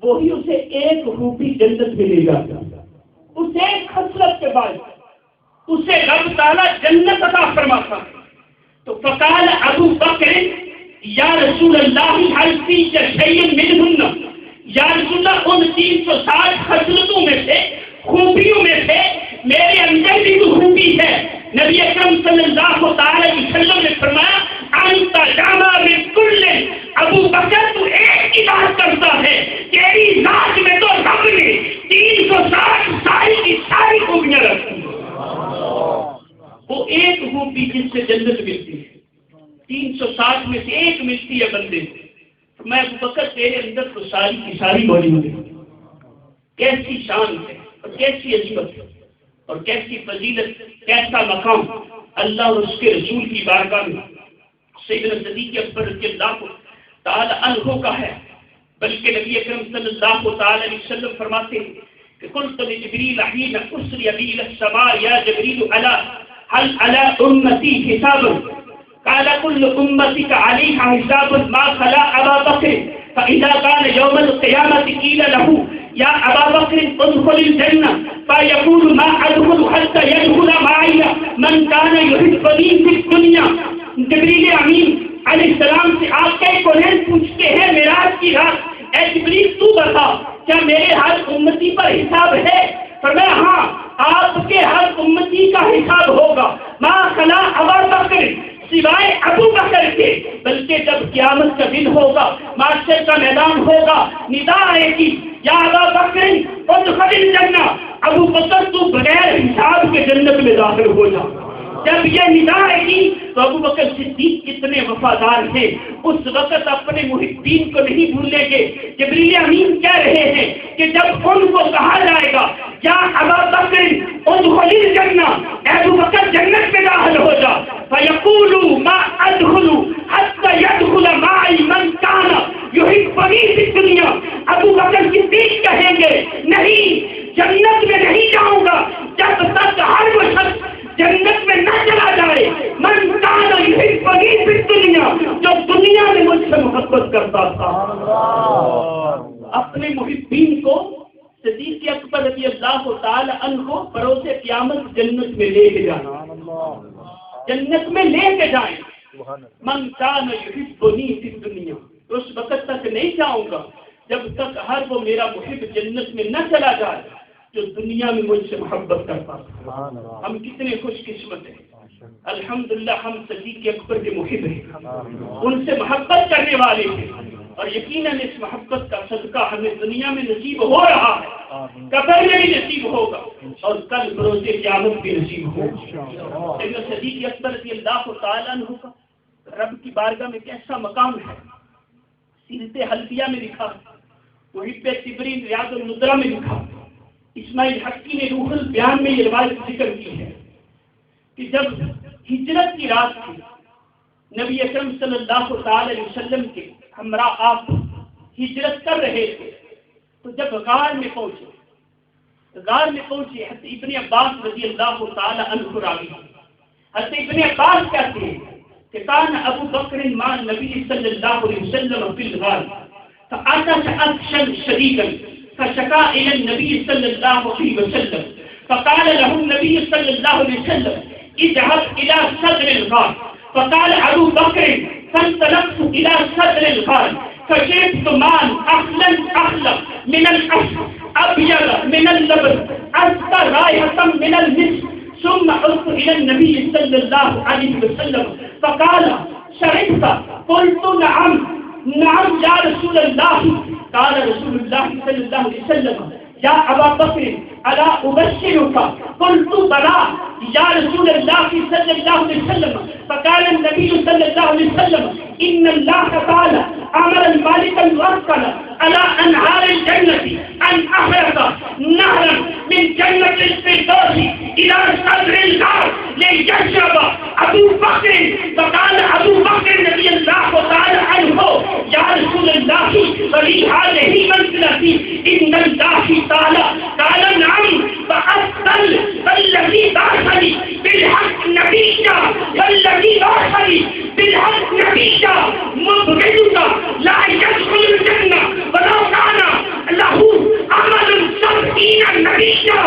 Speaker 1: وہی اسے ایک خوبی جنت میں لے جاتا. اس ایک خصلت کے بعد اسے رب تعالیٰ جنت عطا فرماتا. تو فقال ابو بکر یا رسول اللہ هل فیک شیء منهن, یا رسول اللہ ان 360 خصلتوں میں سے خوبیوں میں سے میرے اندر بھی تو خوبی ہے. نبی اکرم صلی اللہ تعالی علیہ وسلم نے فرمایا انت جامع من کل, ابو بکر تو ایک ہی بات کرتا ہے تیری ذات میں تو رب نے 360 ساری کی ساری خوبیاں رکھی ہیں. وہ ایک خوبی جس سے جنت ملتی ہے 360 میں سے ایک ملتی ہے بندے کو. میں ابو بکر تیرے اندر تو ساری کی ساری موجود ہے. کیسی شان ہے اور کیسی عظمت ہے اور کیسی فضیلت, کیسا مقام اللہ اور اس کے رسول کی بارگاہ میں سیدنا صدیق اکبر رضی اللہ تعالی عنہ کا ہے. بلکہ نبی اکرم صلی اللہ تعالی علیہ وسلم فرماتے ہیں کہ قلت لجبریل حین اسری بی الی السماء یا جبریل الا هل على امتی حساب قال كل امتك عليها حساب ما خلا ابا بکر فاذا كان يوم القيامه قيل له یا ابا بکر ادخل الجنہ فیقول ما ادخل حتى يدخل معي من كان يحبني في الدنيا. جبریل امین علیہ السلام سے آپ کے کونین پوچھتے ہیں معراج کی رات اے جبریل تو بتا کیا میرے ہر امتی پر حساب ہے؟ فرمایا ہاں آپ کے ہر امتی کا حساب ہوگا ما خلا ابا بکر سوائے ابو بکر کے. بلکہ جب قیامت کا دن ہوگا معاشر کا میدان ہوگا ندا آئے گی یا ابا بکر ادخل الجنہ, ابو بکر تو بغیر حساب کے جنت میں داخل ہو جا. جب یہ ندا آئے گی تو ابو بکر صدیق کتنے وفادار ہیں اس وقت اپنے محبین کو نہیں بھولیں گے. جبریل امین کہہ رہے ہیں کہ جب ان کو کہا جائے گا یا ابا بکر ادخل الجنہ, ابو بکر جنت میں داخل ہو جا, فیقول ما ادخل حتى يدخل معي من كان يحبني في الدنيا. ابو بکر صدیق کہیں گے نہیں جنت میں نہیں جاؤں گا جب تک ہر وہ شخص جنت میں نہ چلا جائے من کان یحبنی فی الدنیا, جو دنیا میں مجھ سے محبت کرتا تھا. اپنے محبین کو صدیق اکبر رضی اللہ تعالی عنہ بروز قیامت جنت میں لے کے جانا, جنت میں لے کے جائیں. من کان یحبنی فی الدنیا, اس وقت تک نہیں جاؤں گا جب تک ہر وہ میرا محب جنت میں نہ چلا جائے. جو دنیا میں مجھ سے محبت کرتا تھا۔ ہم کتنے خوش قسمت ہیں، الحمدللہ ہم صدیق اکبر کے محب ہیں، ان سے محبت کرنے والے ہیں، اور یقیناً اس محبت کا صدقہ ہمیں دنیا میں نصیب ہو رہا ہے، قبر میں بھی نصیب ہوگا اور کل بروز قیامت بھی نصیب ہوگا۔ لیکن صدیق اکبر رضی اللہ تعالیٰ عنہ کا رب کی بارگاہ میں کیسا مقام ہے، سیرت حلفیہ میں لکھا، محب تبرین ریاض الندرہ میں لکھا، اسماعیل حقی نے روح البیان میں یہ روایت ذکر کی ہے کہ جب ہجرت کی رات تھی، نبی اکرم صلی اللہ تعالی علیہ وسلم کے ہمراہ آپ ہجرت کر رہے تھے، تو جب غار میں پہنچے حضرت ابن عباس رضی اللہ تعالی عنہ راوی، حضرت ابن عباس کہتے ہیں کہ کان ابو بکر مع النبی صلی اللہ علیہ وسلم فی الغار فعطش عطشا شدیدا فشكا الى النبي صلى الله عليه وسلم فقال له النبي صلى الله عليه وسلم اذهب الى صدر الغار فقال ابو بكر فانطلقت الى صدر الغار فشربت ماء اخلق من الاشر ابيض من اللبن اذكر رائحه من المسك ثم عدت الى النبي صلى الله عليه وسلم فقال شربت قلت نعم يا رسول الله قال رسول الله صلى الله عليه وسلم يا ابا بكر الا ابشرك قلت بلى يا رسول الله صلى الله عليه وسلم فقال النبي صلى الله عليه وسلم ان الله تعالى امر المالك الموكل على انهار الجنه ان احرق نهرا من جنه الفردوس الى صدر النار ليشرب ابو بكر فقال ابو بكر رضي الله تعالى عنه يا رسول الله ولي هذه منزلتي ان الله تعالى قال نعم فأفضل الذي بعثني بالحق نبيا والذي بعثني بالحق نبيا مبغضك لا يدخل الجنة ولو كان له عمل 70 نبيا۔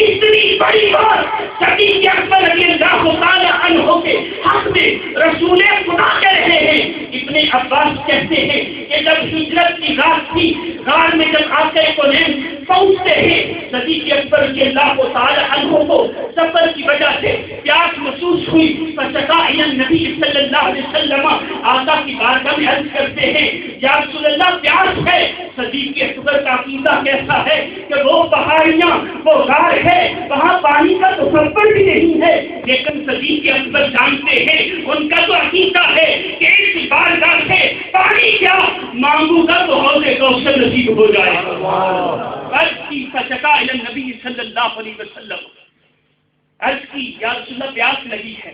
Speaker 1: اتنی بڑی بات صدیق اکبر رضی اللہ تعالی عنہ کے حق میں رسول خدا کہہ رہے ہیں۔ ابن عباس کہتے ہیں کہ جب ہجرت کی رات تھی، غار میں جب آقا کونین پہنچتے ہیں، صدیق اکبر رضی اللہ تعالی عنہ کو سفر کی وجہ سے پیاس محسوس ہوئی، فشکا الی النبی صلی اللہ علیہ وسلم، آقا کی بارگاہ میں عرض کرتے ہیں یا رسول اللہ پیاس ہے۔ صدیق اکبر کا عقیدہ کیسا ہے کہ وہ پہاڑیاں، وہ غار ہے، وہاں پانی کا تصور بھی نہیں ہے، لیکن صدیق اکبر جانتے ہیں، ان کا تو عقیدہ ہے کہ اس بارگاہ سے پانی کیا مانگوں گا تو حوض کوثر نصیب ہو جائے گا۔ عرض کی فشکا الی النبی صلی اللہ علیہ وسلم، عرض کی یا رسول اللہ پیاس لگی ہے،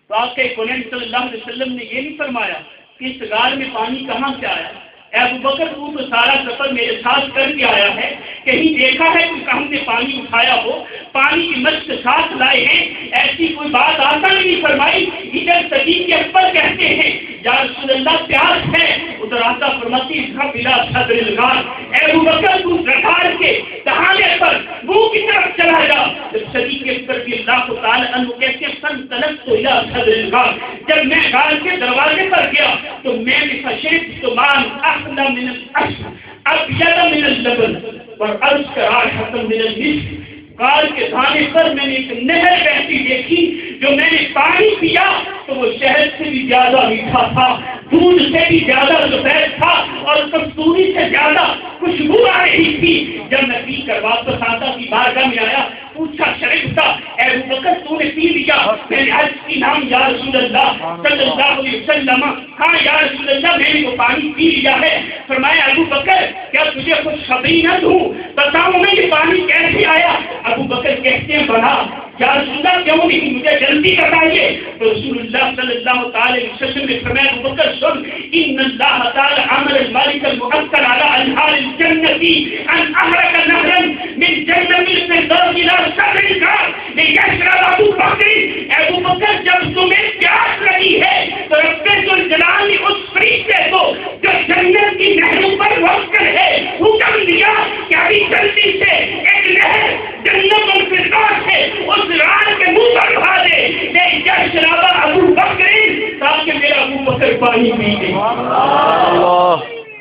Speaker 1: تو آقا کونین صلی اللہ علیہ وسلم نے یہ نہیں فرمایا کہ اس غار میں پانی کہاں سے آیا، اے ابو بکر تو سارا سفر میرے ساتھ کر کے آیا ہے، کہیں دیکھا ہے کہ ہم نے پانی اٹھایا ہو، پانی کی مشق ساتھ لائے ہیں، ایسی کوئی بات آقا نے نہیں فرمائی۔ ادھر صدیق اکبر کہتے ہیں یا رسول اللہ پیاس ہے، ادھر آقا فرماتی اذهب الى صدر الغار، اے ابو بکر تو غار کے دہانے پر منہ کی طرف چلا جا۔ جب صدیق اکبر رضی اللہ تعالی عنہ کہتے ہیں فانطلقت الى صدر الغار، جب میں غار کے دروازے پر گیا تو میں نے فشربت ماء احلى من الاشر ابيض من اللبن واذكر رائحة من المسك۔ غار کے دھانے پر میں نے ایک نہر بہتی دیکھی، جو میں نے پانی پیا تو وہ شہد سے بھی زیادہ میٹھا تھا، دودھ سے بھی زیادہ سفید تھا اور کستوری سے زیادہ خوشبو آ رہی تھی۔ جب میں پی کر واپس آقا کی بارگاہ میں آیا، پوچھا شریف تھا اے ابو بکر تو نے پی لیا؟ میں نے عرض کی نام یا رسول اللہ صلی اللہ علیہ وسلم، ہاں یا رسول اللہ میں نے وہ پانی پی لیا ہے۔ فرمایا ابو بکر کیا تجھے خوشخبری نہ دوں، بتاؤں میں یہ پانی کیسے آیا؟ ابو بکر کہتے ہیں بنا یا رسول اللہ کیوں نہیں، مجھے جلدی بتائیے۔ تو رسول اللہ صلی اللہ تعالی وسلم نے فرمایا ابو بکر سن، ان اللہ تعالی امر المالک الموکل علی انہار الجنۃ ان احرق نہرا من جنۃ الفردوس الى صدر الغار لیشرب ابو بکر۔ ابو بکر جب تمہیں پیاس لگی ہے تو رب ذوالجلال نے اس فرشتے کو جو جنت کی نہروں پر موکل ہے حکم دیا کہ ابھی جلدی سے ایک نہر جنت الفردوس ہے اس غار کے منہ پر بہا دے، لیشرب ابو بکر، تاکہ میرا ابو بکر پانی پی لے۔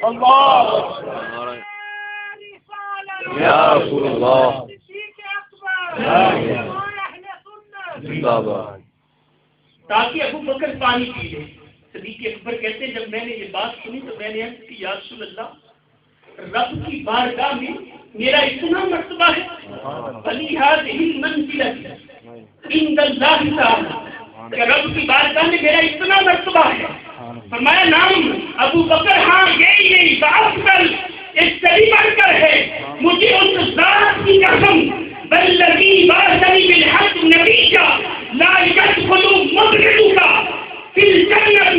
Speaker 2: اللہ یا رسول اللہ زندہ باد.
Speaker 1: تاکہ ابو بکر پانی پی لے. صدیق اکبر کہتے ہیں جب میں نے یہ بات سنی تو میں نے عرض کی یا رسول اللہ رب کی بارگاہ میں میرا اتنا مرتبہ ہے بلی هذه المنزلة عند اللہ تعالی کہ رب کی بارگاہ میں میرا اتنا مرتبہ ہے. فرمایا نام ابو بکر ہاں یہی بافضل اس سے بھی بڑھ کر ہے مجھے اس ذات کی قسم والذی بعثنی بالحق نبیا لا يدخل مبغضک فی الجنۃ.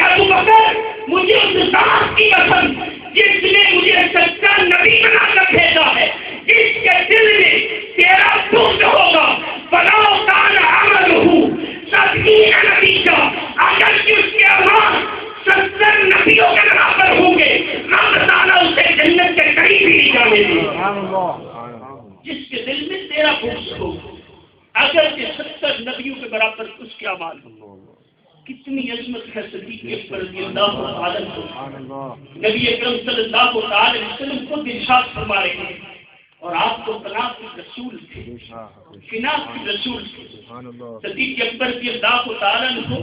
Speaker 1: ابو بکر مجھے اس ذات کی قسم جس نے مجھے سچا نبی بنا کر بھیجا ہے جس کے دل میں تیرا بغض ہوگا فلو کان عملہ سبعین نبیا اگر اس کے اعمال 70 نبیوں کے برابر ہوں گے رب تعالیٰ اسے جنت کے قریب ہی نہیں جانے دے. جس کے دل میں تیرا بغض ہو اگر کہ 70 نبیوں کے برابر اس کے اعمال ہوں. کتنی عظمت ہے صدیق اکبر رضی اللہ عنہ کو. نبی اکرم صلی اللہ علیہ وسلم خود ارشاد فرما رہے ہیں اور آپ کو طلاق کے رسول تھے فناق کے رسول تھے. صدیق اکبر رضی اللہ عنہ کو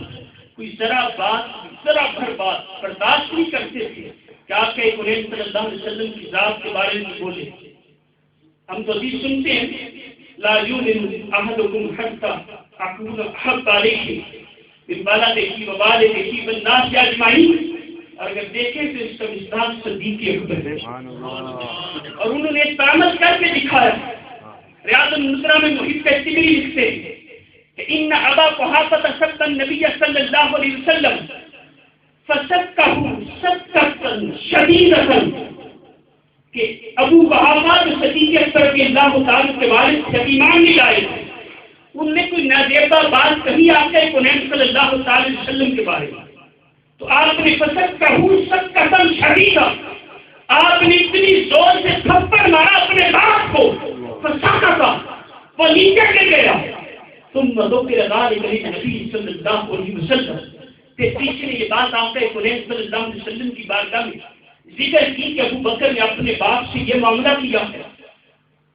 Speaker 1: کوئی ذرا بھر بات برداشت نہیں کرتے تھے کہ آپ کے قرآن صلی اللہ علیہ وسلم کی ذات کے بارے میں بولے. ہم تو حدیث سنتے ہیں لا یؤمن احدکم حتی اکون احب علیہ من ولدہ ووالدہ والناس اجمعین. اور اگر دیکھیں تو اس کا مصداق صدیق اکبر ہے اور انہوں نے تعمل کر کے دکھایا. ریاض النصرہ میں محب تشتری لکھتے ہیں کہ ان ابا قحافہ سب النبی صلی اللہ علیہ وسلم فسکہ سکتا شدیدتا کہ ابو قحافہ جو صدیق اکبر رضی اللہ تعالیٰ کے والد سے ایمان نہیں لائے ان نے کوئی نازیبہ بات کہی آپ کے قرآن صلی اللہ علیہ وسلم کے بارے میں تو آپ نے فسکہ سکتا شدیدتا آپ نے اتنی زور سے تھپڑ مارا اپنے باپ کو فسکتا وہ نیچے کے گیا. ثم ذکر ذلك للنبي صلی اللہ علیہ وسلم. پھر پیچھے یہ بات آپ کے قرآن صلی اللہ علیہ وسلم کی بارگاہ میں ذکر کی کہ ابو بکر نے اپنے باپ سے یہ معاملہ کیا ہے.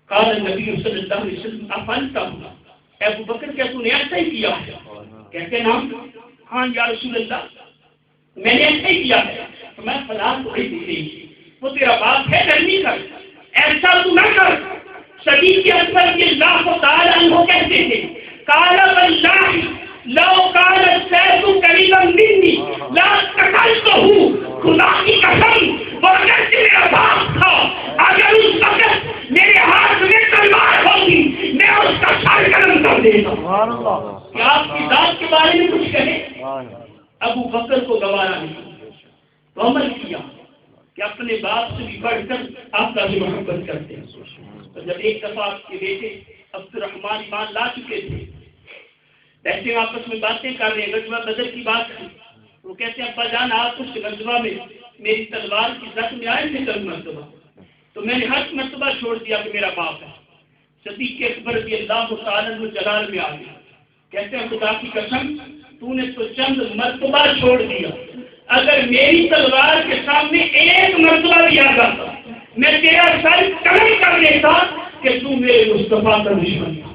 Speaker 1: قال النبی صلی اللہ علیہ وسلم افعلتہ ابو بکر کیا تو نے ایسا ہی کیا ہے؟ کہتے ہیں نام ہاں یا رسول اللہ میں نے ایسا ہی کیا ہے. تو میں فلاں کو ہی دی وہ تیرا باپ ہے نرمی کر ایسا تو نہ کر. صدیق اکبر رضی اللہ تعالیٰ عنہ کہتے تھے قال واللہ لو قال السیف قریبا منی لا قتلتہ. خدا کی قسم وہ اگر میرا باپ تھا اگر اس وقت میرے ہاتھ میں تلوار ہوتی میں اس کا سر قلم کر دیتا. کیا آپ کی ذات کے بارے میں کچھ کہے؟ ابو بکر کو گوارا نہیں تو عمل کیا کہ اپنے باپ سے بھی بڑھ کر آپ کا بھی محبت کرتے ہیں. تو جب ایک دفعہ آپ کے بیٹے عبد الرحمن ایمان لا چکے تھے بیٹھے آپس میں باتیں کر رہے ہیں غزوہ بدر کی بات کی. وہ کہتے ہیں ابا جان آپ اس غزوہ میں میری تلوار کی زخم میں آئے تھے کل مرتبہ تو میں نے ہر مرتبہ چھوڑ دیا کہ میرا باپ ہے. صدیق اکبر رضی اللہ تعالیٰ عنہ جلال میں آ گیا. کہتے ہیں خدا کی قسم تو نے تو چند مرتبہ چھوڑ دیا اگر میری تلوار کے سامنے ایک مرتبہ بھی آ جاتا میں تیرا سر قلم کر دیتا کہ تو میرے مصطفیٰ کا دشمن تھا.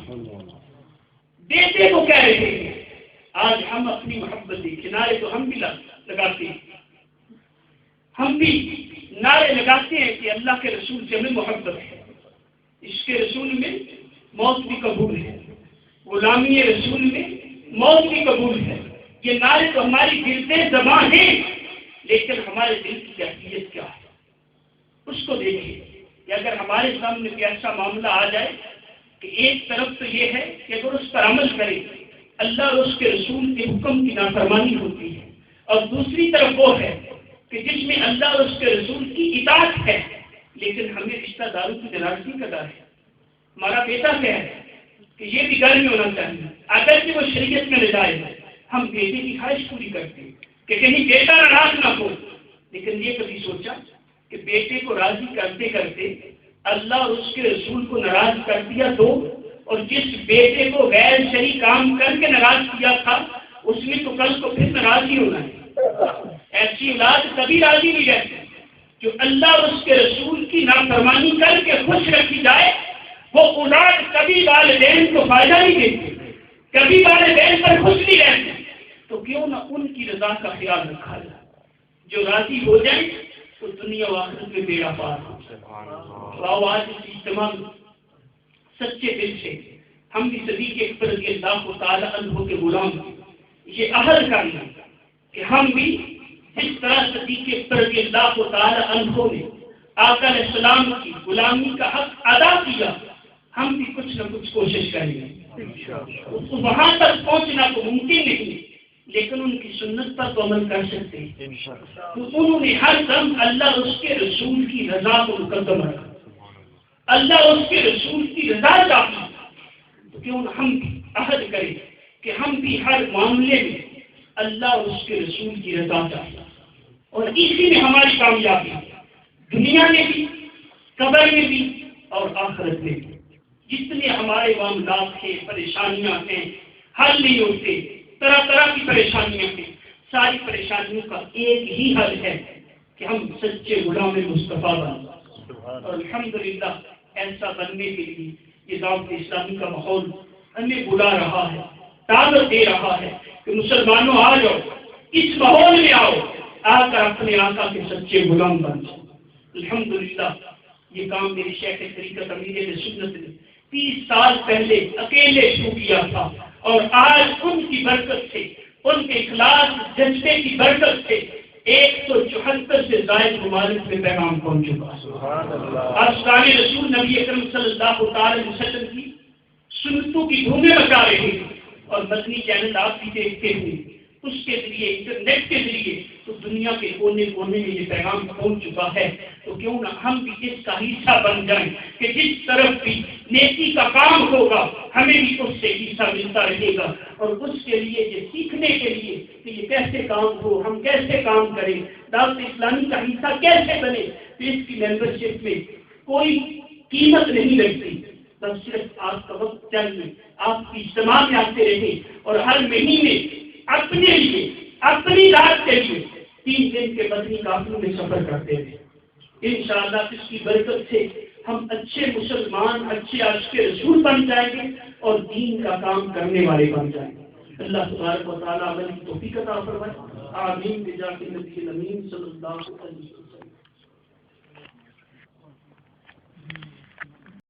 Speaker 1: بیٹے کو کہہ رہے تھے آج ہم اپنی محبت کے کنارے تو ہم بھی لگاتے ہیں ہم بھی نعرے لگاتے ہیں کہ اللہ کے رسول سے ہمیں محبت ہے. اس کے رسول میں موت بھی قبول ہے غلامی رسول میں موت بھی قبول ہے. یہ نعرے تو ہماری گرتے زباں ہیں لیکن ہمارے دل کی کیفیت کیا ہے اس کو دیکھیے کہ اگر ہمارے سامنے کوئی ایسا معاملہ آ جائے کہ ایک طرف تو یہ ہے کہ اگر اس پر عمل کرے اللہ اور اس کے رسول کے حکم کی نافرمانی ہوتی ہے اور دوسری طرف وہ ہے کہ جس میں اللہ اور اس کے رسول کی اطاعت ہے لیکن ہمیں رشتہ داروں کی ناراضگی کا ڈر ہے. ہمارا بیٹا کیا ہے کہ یہ بھی گھر میں ہونا چاہیے اگر کہ وہ شریعت میں نجائز ہے. ہم بیٹے کی خواہش پوری کرتے ہیں کہ کہیں بیٹا ناراض نہ ہو لیکن یہ کبھی سوچا کہ بیٹے کو راضی کرتے کرتے اللہ اور اس کے رسول کو ناراض کر دیا تو اور جس بیٹے کو غیر شرعی کام کر کے ناراض کیا تھا اس میں تو کل کو پھر ناراض ہی ہونا ہے. ایسی اولاد کبھی راضی نہیں رہتی جو اللہ اور اس کے رسول کی نافرمانی کر کے خوش رکھی جائے وہ اولاد کبھی والدین کو فائدہ نہیں دیتی، کبھی والدین پر خوش نہیں رہتی، تو کیوں نہ ان کی رضا کا خیال رکھا جائے؟ جو راضی ہو جائے تو دنیا و آخرت میں بیڑا پار ہو جائے۔ آؤ آج اس اجتماع میں سچے دل سے ہم بھی صدیق اکبر رضی اللہ تعالی عنہ کے غلام یہ عہد کرنا کہ ہم بھی جس طرح صدیق اکبر رضی اللہ تعالی عنہ نے آقا علیہ السلام کی غلامی کا حق ادا کیا، ہم بھی کچھ نہ کچھ کوشش کریں گے۔ وہاں تک پہنچنا تو ممکن نہیں، لیکن ان کی سنت پر تو عمل کر سکتے ہیں۔ تو انہوں نے ہر دم اللہ اس کے رسول کی رضا کو مقدم رکھا، اللہ اس کے رسول کی رضا چاہتی، تو کیوں نہ ہم بھی عہد کریں کہ ہم بھی ہر معاملے میں اللہ اور اس کے رسول کی رضا چاہتے، اور اسی میں ہماری کامیابی دنیا میں بھی، قبر میں بھی اور آخرت میں بھی۔ جتنے ہمارے معاملات ہیں، پریشانیاں ہیں، حل نہیں ہوتے، طرح طرح کی پریشانیاں ہیں، ساری پریشانیوں کا ایک ہی حل ہے کہ ہم سچے غلام مصطفیٰ بنیں۔ اور الحمدللہ ایسا بننے کے لیے یہ دعوت اسلامی کا ماحول ہمیں بلا رہا ہے، دعوت دے رہا ہے کہ مسلمانوں آ جاؤ، اس ماحول میں آؤ، آ کر اپنے آقا کے سچے غلام بن جاؤ۔ الحمدللہ یہ کام میری شیخ طریقت امیر سنت نے 30 سال پہلے اکیلے شروع کیا تھا، اور آج ان کی برکت سے، ان کے اخلاص جذبے کی برکت سے 174 سے زائد ممالک میں پیغام پہنچ چکا۔ آستان رسول نبی اکرم صلی اللہ علیہ وسلم کی سنتوں کی دھومیں مچا رہے ہیں، اور مدنی چینل آپ بھی دیکھتے ہوئے اس کے ذریعے، انٹرنیٹ کے ذریعے تو دنیا کے کونے کونے میں یہ پیغام پہنچ چکا ہے۔ تو کیوں نہ ہم بھی اس کا حصہ بن جائیں کہ جس طرف بھی نیکی کا کام ہوگا ہمیں بھی اس سے حصہ ملتا رہے گا، اور اس کے لیے یہ سیکھنے کے لیے کہ یہ کیسے کام ہو، ہم کیسے کام کریں، دعوت اسلامی کا حصہ کیسے بنے۔ تو اس کی ممبرشپ میں کوئی قیمت نہیں لگتی، بس صرف آپ کا وقت چاہیے، آپ کی اجتماع میں آتے رہے، اور ہر مہینے اپنے لیے، اپنی رات کے لیے 3 دن کے مدنی قافلوں میں سفر کرتے رہے۔ انشاءاللہ اس کی برکت سے ہم اچھے مسلمان، اچھے عاشق رسول بن جائیں گے، اور دین کا کام کرنے والے بن جائیں گے۔ اللہ تبارک و تعالیٰ عمل کی توفیق عطا فرمائے۔ آمین بجاہ النبی الامین صلی اللہ علیہ وسلم۔